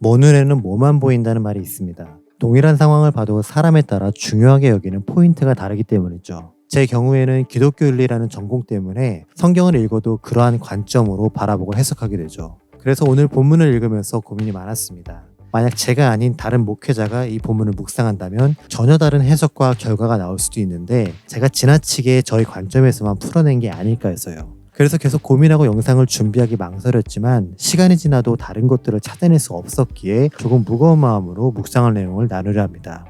뭐 눈에는 뭐만 보인다는 말이 있습니다. 동일한 상황을 봐도 사람에 따라 중요하게 여기는 포인트가 다르기 때문이죠. 제 경우에는 기독교 윤리라는 전공 때문에 성경을 읽어도 그러한 관점으로 바라보고 해석하게 되죠. 그래서 오늘 본문을 읽으면서 고민이 많았습니다. 만약 제가 아닌 다른 목회자가 이 본문을 묵상한다면 전혀 다른 해석과 결과가 나올 수도 있는데 제가 지나치게 저희 관점에서만 풀어낸 게 아닐까 해서요. 그래서 계속 고민하고 영상을 준비하기 망설였지만 시간이 지나도 다른 것들을 찾아낼 수 없었기에 조금 무거운 마음으로 묵상할 내용을 나누려 합니다.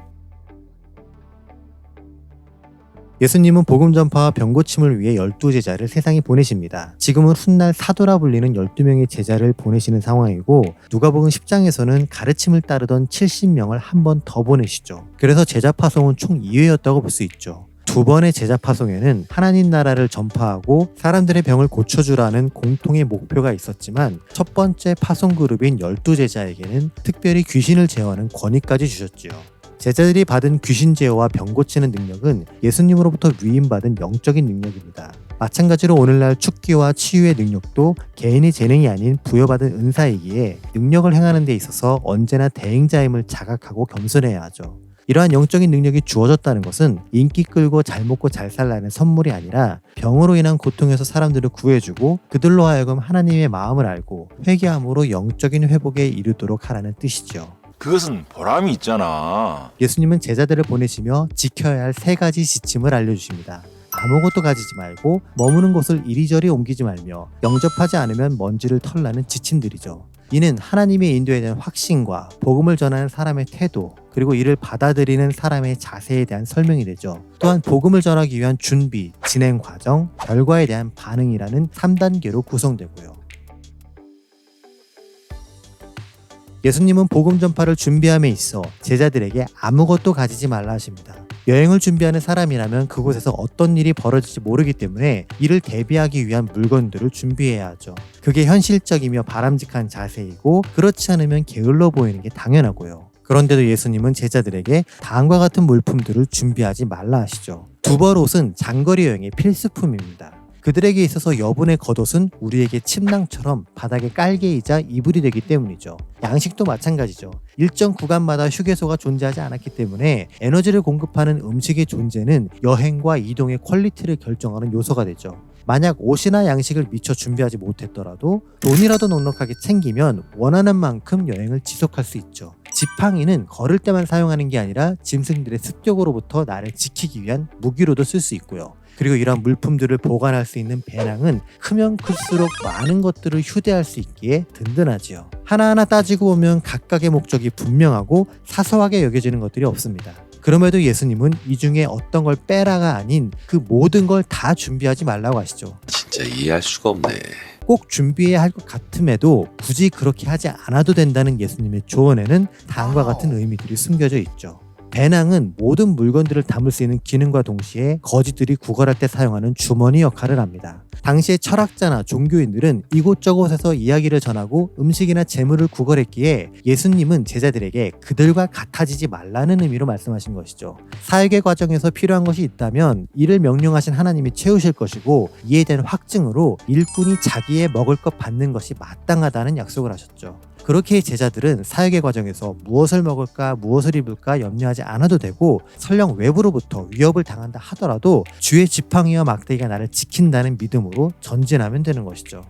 예수님은 복음 전파와 병고침을 위해 12제자를 세상에 보내십니다. 지금은 훗날 사도라 불리는 12명의 제자를 보내시는 상황이고 누가복음 10장에서는 가르침을 따르던 70명을 한 번 더 보내시죠. 그래서 제자 파송은 총 2회였다고 볼 수 있죠. 두 번의 제자 파송에는 하나님 나라를 전파하고 사람들의 병을 고쳐주라는 공통의 목표가 있었지만 첫 번째 파송 그룹인 12제자에게는 특별히 귀신을 제어하는 권위까지 주셨지요. 제자들이 받은 귀신 제어와 병 고치는 능력은 예수님으로부터 위임받은 영적인 능력입니다. 마찬가지로 오늘날 축기와 치유의 능력도 개인의 재능이 아닌 부여받은 은사이기에 능력을 행하는 데 있어서 언제나 대행자임을 자각하고 겸손해야 하죠. 이러한 영적인 능력이 주어졌다는 것은 인기 끌고 잘 먹고 잘 살라는 선물이 아니라 병으로 인한 고통에서 사람들을 구해주고 그들로 하여금 하나님의 마음을 알고 회개함으로 영적인 회복에 이르도록 하라는 뜻이죠. 그것은 보람이 있잖아. 예수님은 제자들을 보내시며 지켜야 할 3가지 지침을 알려주십니다. 아무것도 가지지 말고 머무는 곳을 이리저리 옮기지 말며 영접하지 않으면 먼지를 털라는 지침들이죠. 이는 하나님의 인도에 대한 확신과 복음을 전하는 사람의 태도 그리고 이를 받아들이는 사람의 자세에 대한 설명이 되죠. 또한 복음을 전하기 위한 준비, 진행 과정, 결과에 대한 반응이라는 3단계로 구성되고요. 예수님은 복음 전파를 준비함에 있어 제자들에게 아무것도 가지지 말라 하십니다. 여행을 준비하는 사람이라면 그곳에서 어떤 일이 벌어질지 모르기 때문에 이를 대비하기 위한 물건들을 준비해야 하죠. 그게 현실적이며 바람직한 자세이고 그렇지 않으면 게을러 보이는 게 당연하고요. 그런데도 예수님은 제자들에게 다음과 같은 물품들을 준비하지 말라 하시죠. 두벌옷은 장거리 여행의 필수품입니다. 그들에게 있어서 여분의 겉옷은 우리에게 침낭처럼 바닥에 깔개이자 이불이 되기 때문이죠. 양식도 마찬가지죠. 일정 구간마다 휴게소가 존재하지 않았기 때문에 에너지를 공급하는 음식의 존재는 여행과 이동의 퀄리티를 결정하는 요소가 되죠. 만약 옷이나 양식을 미처 준비하지 못했더라도 돈이라도 넉넉하게 챙기면 원하는 만큼 여행을 지속할 수 있죠. 지팡이는 걸을 때만 사용하는 게 아니라 짐승들의 습격으로부터 나를 지키기 위한 무기로도 쓸 수 있고요. 그리고 이러한 물품들을 보관할 수 있는 배낭은 크면 클수록 많은 것들을 휴대할 수 있기에 든든하지요. 하나하나 따지고 보면 각각의 목적이 분명하고 사소하게 여겨지는 것들이 없습니다. 그럼에도 예수님은 이 중에 어떤 걸 빼라가 아닌 그 모든 걸 다 준비하지 말라고 하시죠. 진짜 이해할 수가 없네. 꼭 준비해야 할 것 같음에도 굳이 그렇게 하지 않아도 된다는 예수님의 조언에는 다음과 같은 의미들이 숨겨져 있죠. 배낭은 모든 물건들을 담을 수 있는 기능과 동시에 거지들이 구걸할 때 사용하는 주머니 역할을 합니다. 당시의 철학자나 종교인들은 이곳저곳에서 이야기를 전하고 음식이나 재물을 구걸했기에 예수님은 제자들에게 그들과 같아지지 말라는 의미로 말씀하신 것이죠. 사역의 과정에서 필요한 것이 있다면 이를 명령하신 하나님이 채우실 것이고 이에 대한 확증으로 일꾼이 자기의 먹을 것 받는 것이 마땅하다는 약속을 하셨죠. 그렇게 제자들은 사역의 과정에서 무엇을 먹을까 무엇을 입을까 염려하지 않아도 되고 설령 외부로부터 위협을 당한다 하더라도 주의 지팡이와 막대기가 나를 지킨다는 믿음으로 전진하면 되는 것이죠.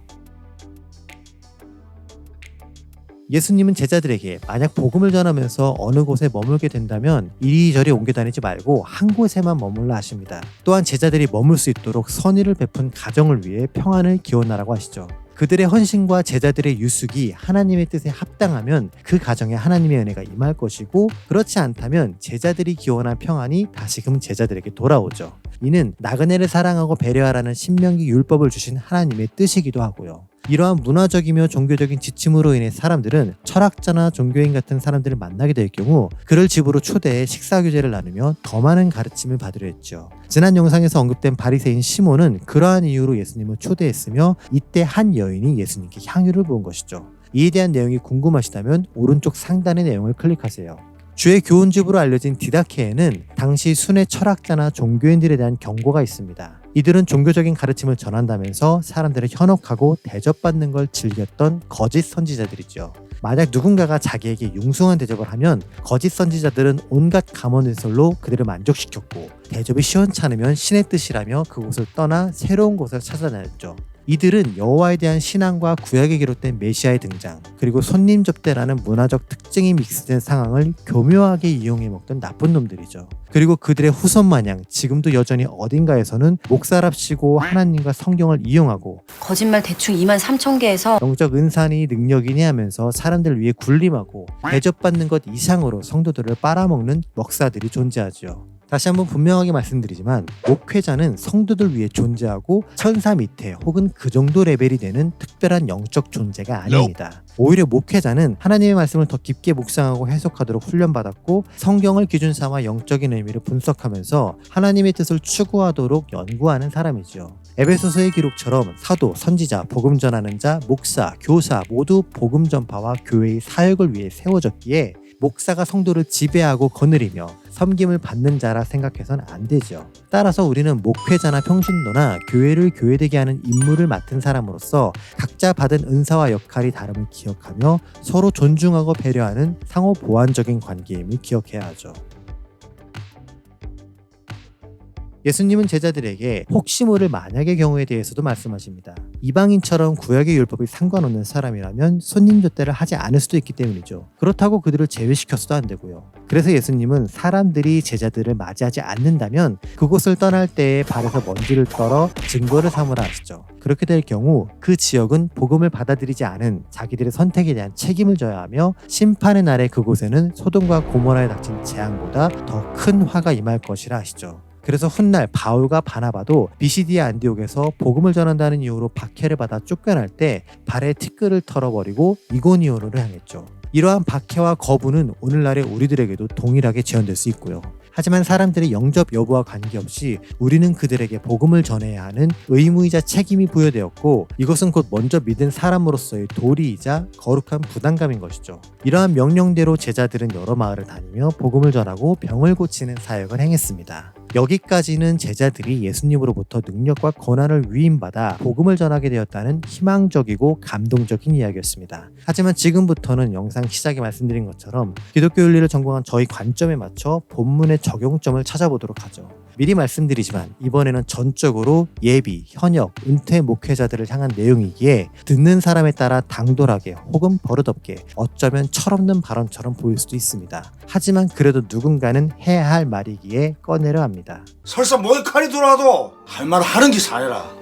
예수님은 제자들에게 만약 복음을 전하면서 어느 곳에 머물게 된다면 이리저리 옮겨 다니지 말고 한 곳에만 머물라 하십니다. 또한 제자들이 머물 수 있도록 선의를 베푼 가정을 위해 평안을 기원하라고 하시죠. 그들의 헌신과 제자들의 유숙이 하나님의 뜻에 합당하면 그 가정에 하나님의 은혜가 임할 것이고 그렇지 않다면 제자들이 기원한 평안이 다시금 제자들에게 돌아오죠. 이는 나그네를 사랑하고 배려하라는 신명기 율법을 주신 하나님의 뜻이기도 하고요. 이러한 문화적이며 종교적인 지침으로 인해 사람들은 철학자나 종교인 같은 사람들을 만나게 될 경우 그를 집으로 초대해 식사 교제를 나누며 더 많은 가르침을 받으려 했죠. 지난 영상에서 언급된 바리새인 시몬은 그러한 이유로 예수님을 초대했으며 이때 한 여인이 예수님께 향유를 부은 것이죠. 이에 대한 내용이 궁금하시다면 오른쪽 상단의 내용을 클릭하세요. 주의 교훈집으로 알려진 디다케에는 당시 순회 철학자나 종교인들에 대한 경고가 있습니다. 이들은 종교적인 가르침을 전한다면서 사람들을 현혹하고 대접받는 걸 즐겼던 거짓 선지자들이죠. 만약 누군가가 자기에게 융숭한 대접을 하면 거짓 선지자들은 온갖 감언을설로 그들을 만족시켰고, 대접이 시원찮으면 신의 뜻이라며 그곳을 떠나 새로운 곳을 찾아다녔죠. 이들은 여호와에 대한 신앙과 구약에 기록된 메시아의 등장, 그리고 손님 접대라는 문화적 특징이 믹스된 상황을 교묘하게 이용해 먹던 나쁜 놈들이죠. 그리고 그들의 후손 마냥 지금도 여전히 어딘가에서는 목사랍시고 하나님과 성경을 이용하고 거짓말 대충 23,000개에서 영적 은사니 능력이니 하면서 사람들 위해 군림하고 대접받는 것 이상으로 성도들을 빨아먹는 먹사들이 존재하죠. 다시 한번 분명하게 말씀드리지만 목회자는 성도들 위해 존재하고 천사 밑에 혹은 그 정도 레벨이 되는 특별한 영적 존재가 아닙니다. 오히려 목회자는 하나님의 말씀을 더 깊게 묵상하고 해석하도록 훈련받았고, 성경을 기준 삼아 영적인 의미를 분석하면서 하나님의 뜻을 추구하도록 연구하는 사람이죠. 에베소서의 기록처럼 사도, 선지자, 복음 전하는 자, 목사, 교사 모두 복음 전파와 교회의 사역을 위해 세워졌기에 목사가 성도를 지배하고 거느리며 섬김을 받는 자라 생각해서는 안 되죠. 따라서 우리는 목회자나 평신도나 교회를 교회되게 하는 임무를 맡은 사람으로서 각자 받은 은사와 역할이 다름을 기억하며 서로 존중하고 배려하는 상호 보완적인 관계임을 기억해야 하죠. 예수님은 제자들에게 혹시 모를 만약의 경우에 대해서도 말씀하십니다. 이방인처럼 구약의 율법이 상관없는 사람이라면 손님 접대를 하지 않을 수도 있기 때문이죠. 그렇다고 그들을 제외시켜서도 안 되고요. 그래서 예수님은 사람들이 제자들을 맞이하지 않는다면 그곳을 떠날 때에 발에서 먼지를 떨어 증거를 삼으라 하시죠. 그렇게 될 경우 그 지역은 복음을 받아들이지 않은 자기들의 선택에 대한 책임을 져야 하며, 심판의 날에 그곳에는 소돔과 고모라에 닥친 재앙보다 더 큰 화가 임할 것이라 하시죠. 그래서 훗날 바울과 바나바도 비시디아 안디옥에서 복음을 전한다는 이유로 박해를 받아 쫓겨날 때 발에 티끌을 털어버리고 이고니온으로 향했죠. 이러한 박해와 거부는 오늘날의 우리들에게도 동일하게 지연될 수 있고요. 하지만 사람들의 영접 여부와 관계없이 우리는 그들에게 복음을 전해야 하는 의무이자 책임이 부여되었고, 이것은 곧 먼저 믿은 사람으로서의 도리이자 거룩한 부담감인 것이죠. 이러한 명령대로 제자들은 여러 마을을 다니며 복음을 전하고 병을 고치는 사역을 행했습니다. 여기까지는 제자들이 예수님으로부터 능력과 권한을 위임받아 복음을 전하게 되었다는 희망적이고 감동적인 이야기였습니다. 하지만 지금부터는 영상 시작에 말씀드린 것처럼 기독교 윤리를 전공한 저희 관점에 맞춰 본문의 적용점을 찾아보도록 하죠. 미리 말씀드리지만 이번에는 전적으로 예비, 현역, 은퇴 목회자들을 향한 내용이기에 듣는 사람에 따라 당돌하게 혹은 버릇없게 어쩌면 철없는 발언처럼 보일 수도 있습니다. 하지만 그래도 누군가는 해야 할 말이기에 꺼내려 합니다. 설사 뭐에 칼이 들어와도 할 말을 하는 게 사회라.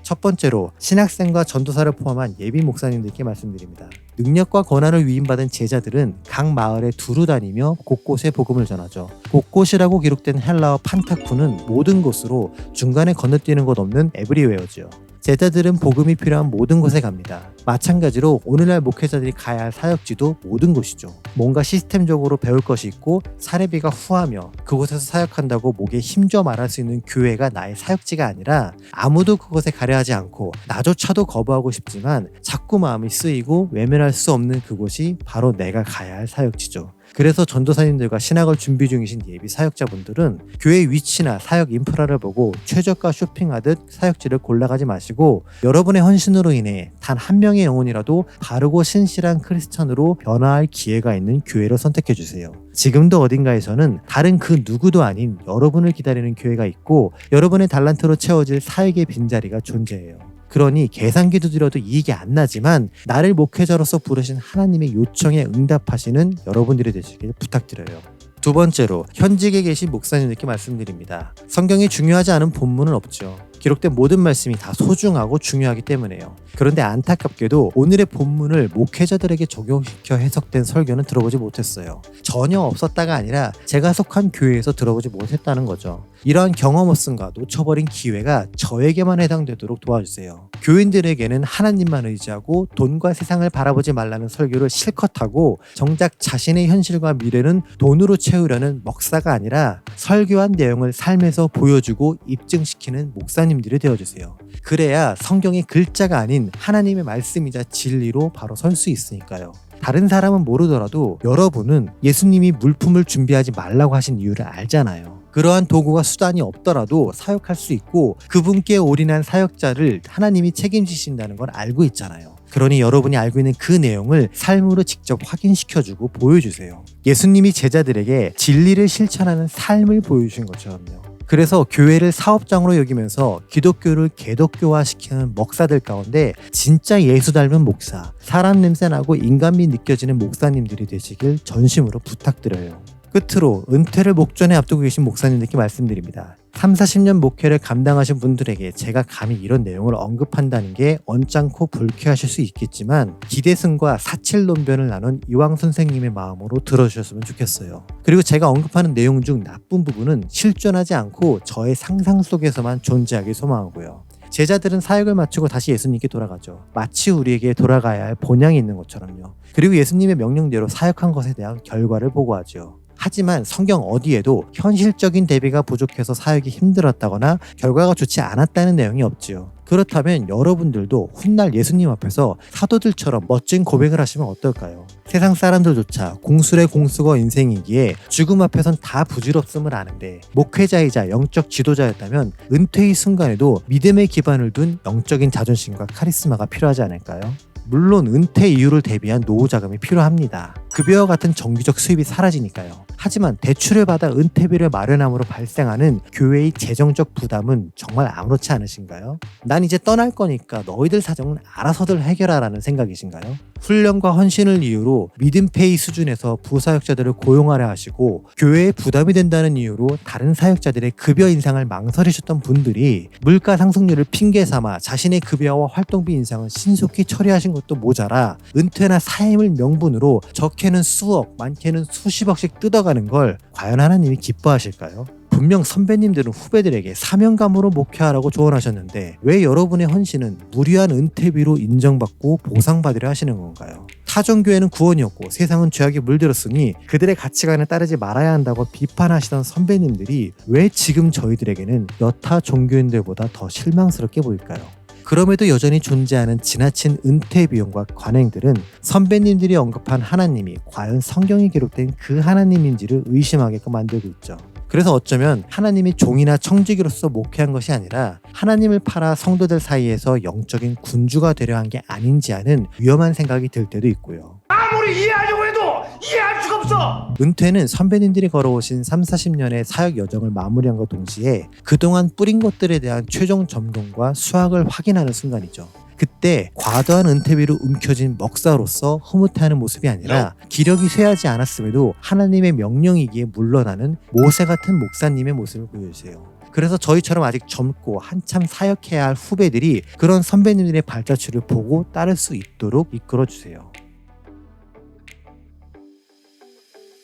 첫 번째로 신학생과 전도사를 포함한 예비 목사님들께 말씀드립니다. 능력과 권한을 위임받은 제자들은 각 마을에 두루 다니며 곳곳에 복음을 전하죠. 곳곳이라고 기록된 헬라어 판타쿠는 모든 곳으로 중간에 건너뛰는 곳 없는 에브리웨어지요. 제자들은 복음이 필요한 모든 곳에 갑니다. 마찬가지로 오늘날 목회자들이 가야 할 사역지도 모든 곳이죠. 뭔가 시스템적으로 배울 것이 있고 사례비가 후하며 그곳에서 사역한다고 목에 힘줘 말할 수 있는 교회가 나의 사역지가 아니라, 아무도 그곳에 가려 하지 않고 나조차도 거부하고 싶지만 자꾸 마음이 쓰이고 외면할 수 없는 그곳이 바로 내가 가야 할 사역지죠. 그래서 전도사님들과 신학을 준비 중이신 예비 사역자분들은 교회 위치나 사역 인프라를 보고 최저가 쇼핑하듯 사역지를 골라가지 마시고, 여러분의 헌신으로 인해 단 한 명의 영혼이라도 바르고 신실한 크리스천으로 변화할 기회가 있는 교회를 선택해주세요. 지금도 어딘가에서는 다른 그 누구도 아닌 여러분을 기다리는 교회가 있고, 여러분의 달란트로 채워질 사역의 빈자리가 존재해요. 그러니 계산기도 들여도 이익이 안 나지만 나를 목회자로서 부르신 하나님의 요청에 응답하시는 여러분들이 되시길 부탁드려요. 두 번째로 현직에 계신 목사님들께 말씀드립니다. 성경이 중요하지 않은 본문은 없죠. 기록된 모든 말씀이 다 소중하고 중요하기 때문에요. 그런데 안타깝게도 오늘의 본문을 목회자들에게 적용시켜 해석된 설교는 들어보지 못했어요. 전혀 없었다가 아니라 제가 속한 교회에서 들어보지 못했다는 거죠. 이러한 경험 없음과 놓쳐버린 기회가 저에게만 해당되도록 도와주세요. 교인들에게는 하나님만 의지하고 돈과 세상을 바라보지 말라는 설교를 실컷 하고, 정작 자신의 현실과 미래는 돈으로 채우려는 먹사가 아니라 설교한 내용을 삶에서 보여주고 입증시키는 목사님들이 되어주세요. 그래야 성경의 글자가 아닌 하나님의 말씀이자 진리로 바로 설 수 있으니까요. 다른 사람은 모르더라도 여러분은 예수님이 물품을 준비하지 말라고 하신 이유를 알잖아요. 그러한 도구가 수단이 없더라도 사역할 수 있고, 그분께 올인한 사역자를 하나님이 책임지신다는 걸 알고 있잖아요. 그러니 여러분이 알고 있는 그 내용을 삶으로 직접 확인시켜주고 보여주세요. 예수님이 제자들에게 진리를 실천하는 삶을 보여주신 것처럼요. 그래서 교회를 사업장으로 여기면서 기독교를 개독교화시키는 목사들 가운데 진짜 예수 닮은 목사, 사람 냄새나고 인간미 느껴지는 목사님들이 되시길 전심으로 부탁드려요. 끝으로 은퇴를 목전에 앞두고 계신 목사님들께 말씀드립니다. 30-40년 목회를 감당하신 분들에게 제가 감히 이런 내용을 언급한다는 게 언짢고 불쾌하실 수 있겠지만 기대승과 사칠론변을 나눈 이왕 선생님의 마음으로 들어주셨으면 좋겠어요. 그리고 제가 언급하는 내용 중 나쁜 부분은 실존하지 않고 저의 상상 속에서만 존재하길 소망하고요. 제자들은 사역을 마치고 다시 예수님께 돌아가죠. 마치 우리에게 돌아가야 할 본향이 있는 것처럼요. 그리고 예수님의 명령대로 사역한 것에 대한 결과를 보고하죠. 하지만 성경 어디에도 현실적인 대비가 부족해서 사역이 힘들었다거나 결과가 좋지 않았다는 내용이 없지요. 그렇다면 여러분들도 훗날 예수님 앞에서 사도들처럼 멋진 고백을 하시면 어떨까요? 세상 사람들조차 공술의 공수거 인생이기에 죽음 앞에선 다 부질없음을 아는데 목회자이자 영적 지도자였다면 은퇴의 순간에도 믿음의 기반을 둔 영적인 자존심과 카리스마가 필요하지 않을까요? 물론 은퇴 이후를 대비한 노후 자금이 필요합니다. 급여와 같은 정기적 수입이 사라지니까요. 하지만 대출을 받아 은퇴비를 마련함으로 발생하는 교회의 재정적 부담은 정말 아무렇지 않으신가요? 난 이제 떠날 거니까 너희들 사정은 알아서들 해결하라는 생각이신가요? 훈련과 헌신을 이유로 믿음페이 수준에서 부사역자들을 고용하려 하시고 교회에 부담이 된다는 이유로 다른 사역자들의 급여 인상을 망설이셨던 분들이 물가 상승률을 핑계 삼아 자신의 급여와 활동비 인상을 신속히 처리하신 것도 모자라 은퇴나 사임을 명분으로 적게는 수억, 많게는 수십억씩 뜯어가는 걸 과연 하나님이 기뻐하실까요? 분명 선배님들은 후배들에게 사명감으로 목회하라고 조언하셨는데 왜 여러분의 헌신은 무리한 은퇴비로 인정받고 보상받으려 하시는 건가요? 타종교회는 구원이었고 세상은 죄악에 물들었으니 그들의 가치관에 따르지 말아야 한다고 비판하시던 선배님들이 왜 지금 저희들에게는 여타 종교인들보다 더 실망스럽게 보일까요? 그럼에도 여전히 존재하는 지나친 은퇴 비용과 관행들은 선배님들이 언급한 하나님이 과연 성경에 기록된 그 하나님인지를 의심하게끔 만들고 있죠. 그래서 어쩌면 하나님이 종이나 청지기로서 목회한 것이 아니라 하나님을 팔아 성도들 사이에서 영적인 군주가 되려 한 게 아닌지 하는 위험한 생각이 들 때도 있고요. 아무리 이해하려고 해도 이해할 수가 없어. 은퇴는 선배님들이 걸어오신 30-40년의 사역 여정을 마무리한과 동시에 그동안 뿌린 것들에 대한 최종 점검과 수확을 확인하는 순간이죠. 그때 과도한 은퇴비로 움켜진 먹사로서 흐뭇해하는 모습이 아니라 기력이 쇠하지 않았음에도 하나님의 명령이기에 물러나는 모세 같은 목사님의 모습을 보여주세요. 그래서 저희처럼 아직 젊고 한참 사역해야 할 후배들이 그런 선배님들의 발자취를 보고 따를 수 있도록 이끌어주세요.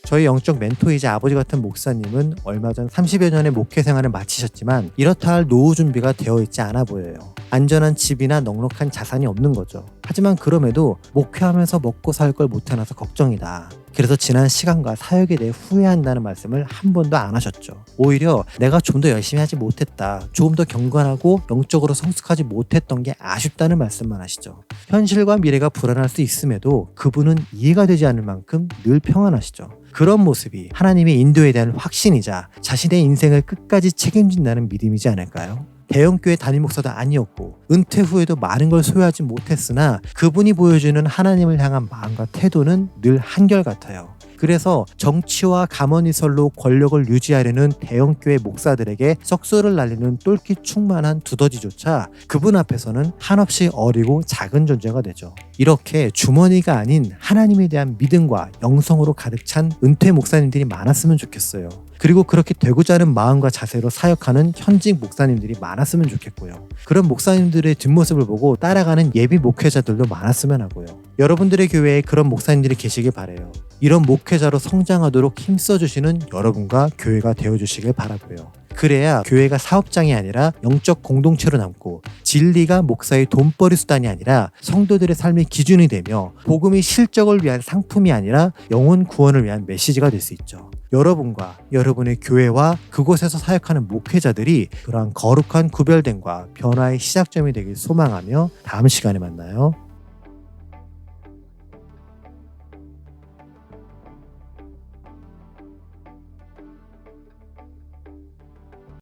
저희 영적 멘토이자 아버지 같은 목사님은 얼마 전 30여 년의 목회 생활을 마치셨지만 이렇다 할 노후 준비가 되어 있지 않아 보여요. 안전한 집이나 넉넉한 자산이 없는 거죠. 하지만 그럼에도 목회하면서 먹고 살 걸 못해놔서 걱정이다. 그래서 지난 시간과 사역에 대해 후회한다는 말씀을 한 번도 안 하셨죠. 오히려 내가 좀 더 열심히 하지 못했다. 조금 더 경건하고 영적으로 성숙하지 못했던 게 아쉽다는 말씀만 하시죠. 현실과 미래가 불안할 수 있음에도 그분은 이해가 되지 않을 만큼 늘 평안하시죠. 그런 모습이 하나님의 인도에 대한 확신이자 자신의 인생을 끝까지 책임진다는 믿음이지 않을까요? 대형교회 담임 목사도 아니었고 은퇴 후에도 많은 걸 소유하지 못했으나 그분이 보여주는 하나님을 향한 마음과 태도는 늘 한결같아요. 그래서 정치와 가머니설로 권력을 유지하려는 대형교회 목사들에게 썩소를 날리는 똘끼 충만한 두더지조차 그분 앞에서는 한없이 어리고 작은 존재가 되죠. 이렇게 주머니가 아닌 하나님에 대한 믿음과 영성으로 가득 찬 은퇴 목사님들이 많았으면 좋겠어요. 그리고 그렇게 되고자 하는 마음과 자세로 사역하는 현직 목사님들이 많았으면 좋겠고요. 그런 목사님들의 뒷모습을 보고 따라가는 예비 목회자들도 많았으면 하고요. 여러분들의 교회에 그런 목사님들이 계시길 바라요. 이런 목회자로 성장하도록 힘써주시는 여러분과 교회가 되어주시길 바라고요. 그래야 교회가 사업장이 아니라 영적 공동체로 남고 진리가 목사의 돈벌이 수단이 아니라 성도들의 삶의 기준이 되며 복음이 실적을 위한 상품이 아니라 영혼 구원을 위한 메시지가 될 수 있죠. 여러분과 여러분의 교회와 그곳에서 사역하는 목회자들이 그러한 거룩한 구별됨과 변화의 시작점이 되길 소망하며 다음 시간에 만나요.